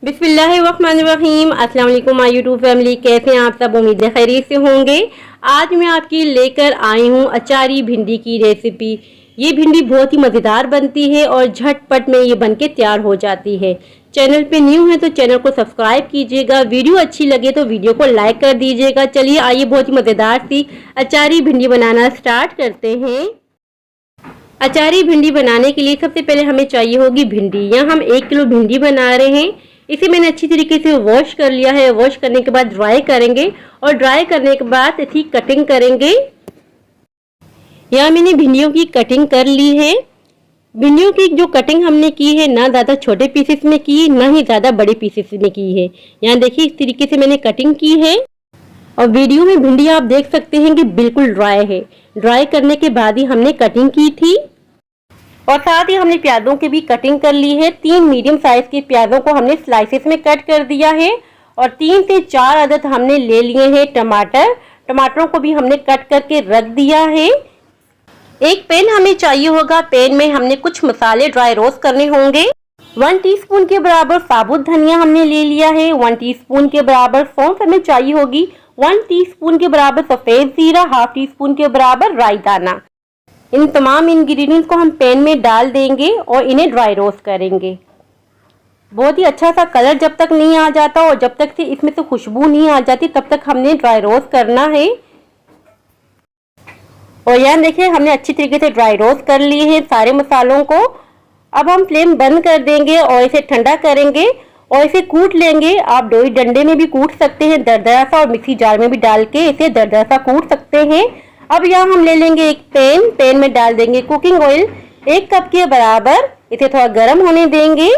बिस्मिल्लाहिर्रहमानिर्रहीम। अस्सलाम वालेकुम माय यूट्यूब फैमिली, कैसे हैं आप सब? उम्मीद है खैरियत से होंगे। आज मैं आपकी लेकर आई हूँ अचारी भिंडी की रेसिपी। ये भिंडी बहुत ही मज़ेदार बनती है और झटपट में ये बनके तैयार हो जाती है। चैनल पे न्यू है तो चैनल को सब्सक्राइब कीजिएगा, वीडियो अच्छी लगे तो वीडियो को लाइक कर दीजिएगा। चलिए आइए बहुत ही मज़ेदार सी अचारी भिंडी बनाना स्टार्ट करते हैं। अचारी भिंडी बनाने के लिए सबसे पहले हमें चाहिए होगी भिंडी। यहाँ हम 1 किलो भिंडी बना रहे हैं। इसे मैंने अच्छी तरीके से वॉश कर लिया है। वॉश करने के बाद ड्राई करेंगे और ड्राई करने के बाद इसकी कटिंग करेंगे। यहाँ मैंने भिंडियों की कटिंग कर ली है। भिंडियों की जो कटिंग हमने की है ना ज़्यादा छोटे पीसेस में की, ना ही ज़्यादा बड़े पीसेस में की है। यहाँ देखिए इस तरीके से मैंने कटिंग की है। और वीडियो में भिंडी आप देख सकते हैं कि बिल्कुल ड्राई है। ड्राई करने के बाद ही हमने कटिंग की थी। और साथ ही हमने प्याजों की भी कटिंग कर ली है। 3 मीडियम साइज के प्याजों को हमने स्लाइसेस में कट कर दिया है। और 3 से 4 अदद हमने ले लिए हैं टमाटर। टमाटरों को भी हमने कट करके रख दिया है। एक पैन हमें चाहिए होगा। पैन में हमने कुछ मसाले ड्राई रोस्ट करने होंगे। 1 टीस्पून के बराबर साबुत धनिया हमने ले लिया है। 1 टीस्पून के बराबर सौंफ हमें चाहिए होगी। 1 टीस्पून के बराबर सफ़ेद जीरा, हाफ टीस्पून के बराबर राई दाना। इन तमाम इंग्रेडिएंट्स को हम पैन में डाल देंगे और इन्हें ड्राई रोस्ट करेंगे। बहुत ही अच्छा सा कलर जब तक नहीं आ जाता और जब तक से इसमें से खुशबू नहीं आ जाती तब तक हमने ड्राई रोस्ट करना है। और यहाँ देखिए हमने अच्छी तरीके से ड्राई रोस्ट कर लिए हैं सारे मसालों को। अब हम फ्लेम बंद कर देंगे और इसे ठंडा करेंगे और इसे कूट लेंगे। आप डोई डंडे में भी कूट सकते हैं दरदरा सा, और मिक्सी जार में भी डाल के इसे दरदरा सा कूट सकते हैं। अब यहाँ हम ले लेंगे एक पैन में डाल देंगे कुकिंग ऑयल 1 कप के बराबर। इसे थोड़ा गर्म होने देंगे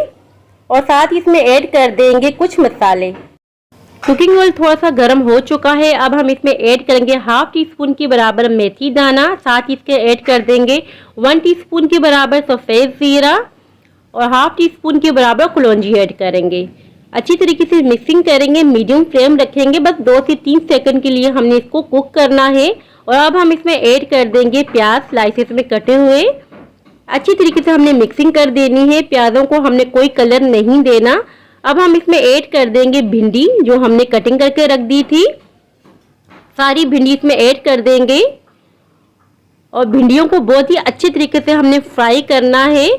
और साथ ही इसमें ऐड कर देंगे कुछ मसाले। कुकिंग ऑयल थोड़ा सा गर्म हो चुका है। अब हम इसमें ऐड करेंगे हाफ टीस्पून के बराबर मेथी दाना। साथ ही इसके ऐड कर देंगे 1 टीस्पून के बराबर सफ़ेद जीरा और हाफ टीस्पून के बराबर कलौंजी ऐड करेंगे। अच्छी तरीके से मिक्सिंग करेंगे। मीडियम फ्लेम रखेंगे। बस 2 से 3 सेकंड के लिए हमने इसको कुक करना है। और अब हम इसमें ऐड कर देंगे प्याज स्लाइसेस में कटे हुए। अच्छी तरीके से हमने मिक्सिंग कर देनी है। प्याजों को हमने कोई कलर नहीं देना। अब हम इसमें ऐड कर देंगे भिंडी जो हमने कटिंग करके रख दी थी। सारी भिंडी इसमें ऐड कर देंगे और भिंडियों को बहुत ही अच्छी तरीके से हमने फ्राई करना है।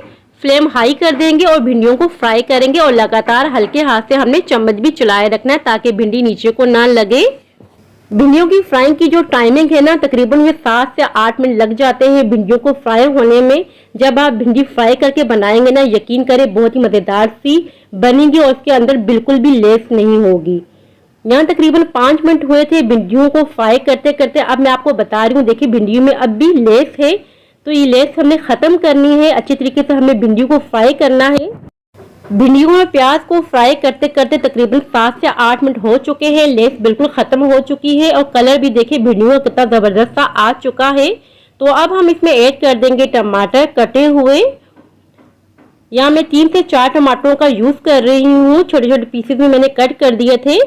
फ्लेम हाई कर देंगे और भिंडियों को फ्राई करेंगे और लगातार हल्के हाथ से हमने चम्मच भी चलाए रखना है ताकि भिंडी नीचे को ना लगे। भिंडियों की फ्राइंग की जो टाइमिंग है ना तकरीबन ये 7 से 8 मिनट लग जाते हैं भिंडियों को फ्राई होने में। जब आप भिंडी फ्राई करके बनाएंगे ना यकीन करें बहुत ही मज़ेदार सी बनेगी और उसके अंदर बिल्कुल भी लेस नहीं होगी। यहाँ तकरीबन 5 मिनट हुए थे भिंडियों को फ्राई करते करते। अब मैं आपको बता रही हूँ, देखिए भिंडियों में अब भी लेस है तो ये लेस हमने ख़त्म करनी है। अच्छी तरीके से हमें भिंडियों को फ्राई करना है। भिंडियों में प्याज को फ्राई करते करते तकरीबन 7 से 8 मिनट हो चुके हैं। लेस बिल्कुल ख़त्म हो चुकी है और कलर भी देखिए भिंडियों का कितना ज़बरदस्त सा आ चुका है। तो अब हम इसमें ऐड कर देंगे टमाटर कटे हुए। यहाँ मैं 3 से 4 टमाटरों का यूज़ कर रही हूँ। छोटे छोटे पीसेस में मैंने कट कर दिए थे।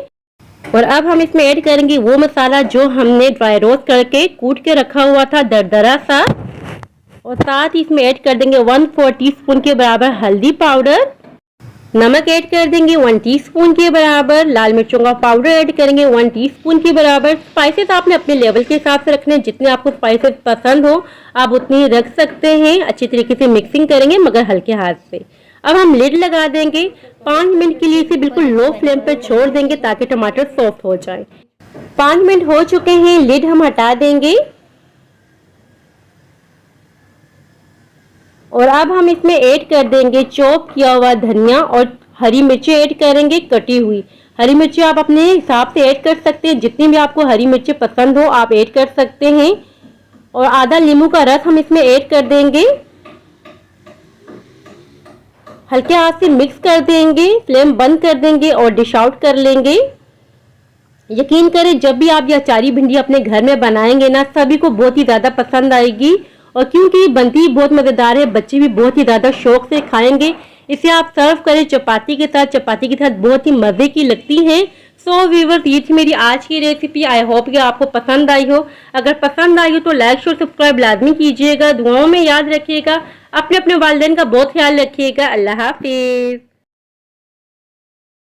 और अब हम इसमें ऐड करेंगे वो मसाला जो हमने ड्राई रोस्ट करके कूट के रखा हुआ था दरदरा सा। और साथ ही इसमें ऐड कर देंगे 1/4 टीस्पून के बराबर हल्दी पाउडर। नमक ऐड कर देंगे 1 टीस्पून के बराबर। लाल मिर्चों का पाउडर ऐड करेंगे 1 टीस्पून के बराबर। स्पाइसेस आपने अपने लेवल के हिसाब से रखने, जितने आपको स्पाइसेस पसंद हो आप उतनी रख सकते हैं। अच्छी तरीके से मिक्सिंग करेंगे मगर हल्के हाथ से। अब हम लिड लगा देंगे। 5 मिनट के लिए इसे बिल्कुल लो फ्लेम पर छोड़ देंगे ताकि टमाटर सॉफ्ट हो जाए। 5 मिनट हो चुके हैं, लिड हम हटा देंगे। और अब हम इसमें ऐड कर देंगे चॉप किया हुआ धनिया और हरी मिर्चें ऐड करेंगे कटी हुई। हरी मिर्चें आप अपने हिसाब से ऐड कर सकते हैं, जितनी भी आपको हरी मिर्चें पसंद हो आप ऐड कर सकते हैं। और आधा नींबू का रस हम इसमें ऐड कर देंगे। हल्के हाथ से मिक्स कर देंगे। फ्लेम बंद कर देंगे और डिश आउट कर लेंगे। यकीन करें जब भी आप ये अचारी भिंडी अपने घर में बनाएंगे ना सभी को बहुत ही ज़्यादा पसंद आएगी। और क्योंकि बनती बहुत मज़ेदार है, बच्चे भी बहुत ही ज़्यादा शौक से खाएंगे। इसे आप सर्व करें चपाती के साथ बहुत ही मज़े की लगती हैं। सो व्यूअर्स ये थी मेरी आज की रेसिपी। आई होप कि आपको पसंद आई हो। अगर पसंद आई हो तो लाइक शेयर सब्सक्राइब लाजमी कीजिएगा। दुआओं में याद रखिएगा। अपने अपने वालिदैन का बहुत ख्याल रखिएगा। अल्लाह हाफिज़।